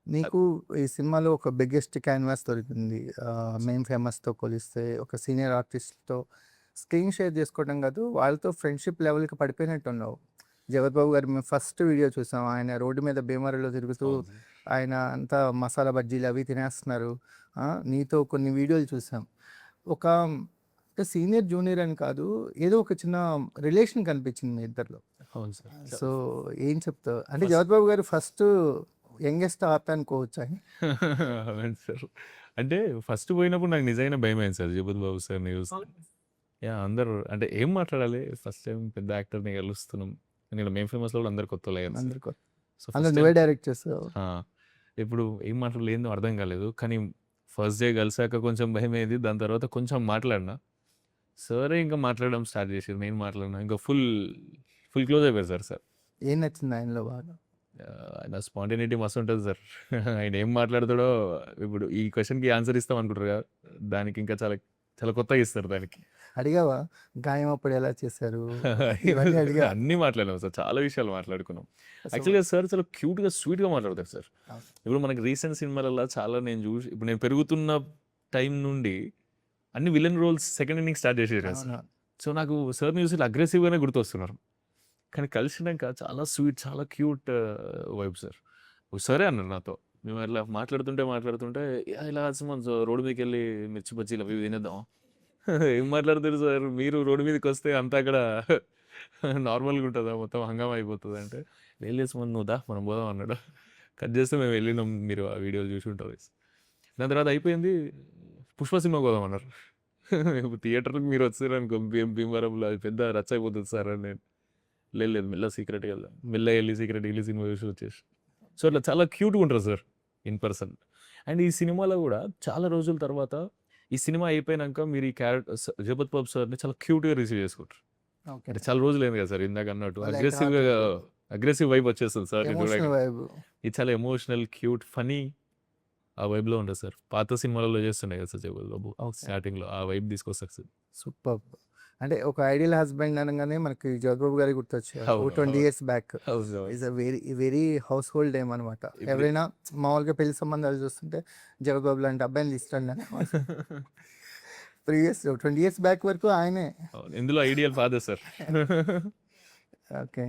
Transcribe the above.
నీకు ఈ సినిమాలో ఒక బిగ్గెస్ట్ క్యాన్వాస్ దొరికింది. 'మేమ్ ఫేమస్‌తో' కొలిస్తే ఒక సీనియర్ ఆర్టిస్ట్‌తో స్క్రీన్ షేర్ చేసుకోవడం కాదు, వాళ్ళతో ఫ్రెండ్‌షిప్ లెవెల్‌కి పడిపోయినట్టున్నావు. 'జగత్ బాబు' గారి మేము ఫస్ట్ వీడియో చూసాం. ఆయన రోడ్డు మీద భీమవరంలో తిరుగుతూ అవును సార్. ఆయన అంతా మసాలా బజ్జీలు అవి తినేస్తున్నారు. నీతో కొన్ని వీడియోలు చూసాం. ఒక అంటే సీనియర్, జూనియర్ అని కాదు, ఏదో ఒక చిన్న రిలేషన్ కనిపించింది మీ ఇద్దరిలో. అవును సార్. సో, ఏం చెప్తావు? అంటే ఫస్ట్ 'జగత్ బాబు' గారు ఫస్ట్ యంగెస్ట్ ఆర్ట్ అనుకోవచ్చా? అవును సార్. అంటే ఫస్ట్ పోయినప్పుడు నాకు నిజంగానే భయమైంది సార్ 'జగపతి బాబు' సార్‌ని చూస్తే. యాహ్! అందరూ అంటే ఏం మాట్లాడాలి? ఫస్ట్ టైమ్ పెద్ద యాక్టర్‌ని కలుస్తున్నాం. నేను 'మేమ్ ఫేమస్‌లో' కూడా అందరూ కొత్తోళ్ళే కదా సార్. అందరికీ సో, అందులో ఫస్ట్ టైమ్ నువ్వే డైరెక్ట్ చేసావు. ఆ! ఇప్పుడు ఏం మాట్లాడాలో ఏందో అర్థం కాలేదు. కానీ ఫస్ట్ డే కలిసాక కొంచెం భయమయ్యేది. దాని తర్వాత కొంచెం మాట్లాడినా. సారే ఇంకా మాట్లాడడం స్టార్ట్ చేసిర్రు. నేను మాట్లాడినా. ఇంకా ఫుల్ క్లోజ్ అయిపోయారు సార్. ఏం నచ్చింది ఆయనలో బాగా? ఆయన స్పాంటేనిటీ మస్తుంటది సార్. ఆయన ఏం మాట్లాడతాడో ఇప్పుడు ఈ క్వెషన్‌కి ఆన్సర్ ఇస్తాం అనుకుంటారు కదా! దానికి ఇంకా చాలా చాలా కొత్తగా ఇస్తారు దానికి. అడిగావా? గాయం అప్పుడు ఎలా చేశారు? ఇవన్నీ అడిగావా? అన్నీ మాట్లాడాం సార్. చాలా విషయాలు మాట్లాడుకున్నాం. సో, యాక్చువల్‌గా సార్ చాలా క్యూట్‌గా, స్వీట్‌గా మాట్లాడతారు సార్. అవును. ఇప్పుడు మనకి రీసెంట్ సినిమాలల్ల చాలా నేను చూసి ఇప్పుడు నేను పెరుగుతున్న టైం నుండి అన్ని villain roles second inning start చేసారు కదా సార్. అవునవును. సో, నాకు సార్‌ని చూసి ఇలా అగ్రెసివ్‌గానే గుర్తొస్తున్నారు. కానీ కలిసినాక చాలా స్వీట్, చాలా క్యూట్ వైబ్ సార్. సరే అన్నారు నాతో. మేము అట్లా మాట్లాడుతుంటే ఇలా మనం రోడ్డు మీదకెళ్ళి మిర్చి బజ్జీలు అవి ఇవి తినేద్దాం. ఏం మాట్లాడుతుర్రు సార్ మీరు రోడ్డు మీదకొస్తే అంతా అక్కడ నార్మల్‌గా ఉంటదా? మొత్తం హంగామా అయిపోతదా అంటే, లేదు సుమన్ నువ్వు దా మనం పోదాం అన్నాడు. కట్ చేస్తే మేము వెళ్ళినాం. మీరు ఆ వీడియోలు చూసి ఉంటారు. దాని తర్వాత అయిపోయింది. 'పుష్ప' సినిమాకి పోదాం అన్నారు. థియేటర్‌కి మీరు వచ్చారనుకో భీమవరంలో అది పెద్ద రచ్చ అయిపోతది సార్ అని నేను. లేదు మెల్లగా సీక్రెట్‌గా వెళ్దాం. మెల్లగా ఎళ్లి సీక్రెట్‌గా ఎళ్లి సినిమా చూసి వచ్చేసి. సో, అట్లా చాలా క్యూట్‌గా ఉంటారు సార్ ఇన్ పర్సన్. అండ్ ఈ సినిమాలో కూడా చాలా రోజుల తర్వాత ఈ సినిమా అయిపోయినాక మీరు ఈ 'జగపతి బాబు' సార్‌ని చాలా క్యూట్‌గా రిసీవ్ చేసుకుంటారు. ఓకే. అంటే చాలా రోజులైంది కదా సార్ ఇందాక అన్నట్టు. లైట్ హార్ట్ అగ్రెసివ్ వైబ్ వచ్చేస్తుంది సార్‌ని ఎమోషనల్ చూడగానే. వైబ్. ఇది చాలా ఎమోషనల్, క్యూట్, ఫన్నీ ఆ వైబ్‌లో ఉంటది సార్. పాత సినిమాలలో చేస్తుండే కదా సార్ 'జగపతి బాబు' ఓకే. స్టార్టింగ్‌లో ఆ వైబ్ తీసుకొస్తారు సార్. సూపర్బ్! అంటే ఒక ఐడియల్ హస్బెండ్ అనగానే మనకి 'జగత్ బాబు' గారే గుర్తొచ్చారు. ఓ అవును. 20 అవును. Years back. అవును. అవును. Is a very house hold name అనమాట. ఇప్పుడు ఎవరైనా మామూలుగా పెళ్లి సంబంధాలు చూస్తుంటే 'జగత్ బాబు' లాంటి అబ్బాయిని తీసుకోండి అని. ప్రీవియస్ 20 ఇయర్స్ బ్యాక్ వరకు ఆయనే. అవును. ఇందులో ఐడియల్ ఫాదర్ సార్. ఓకే.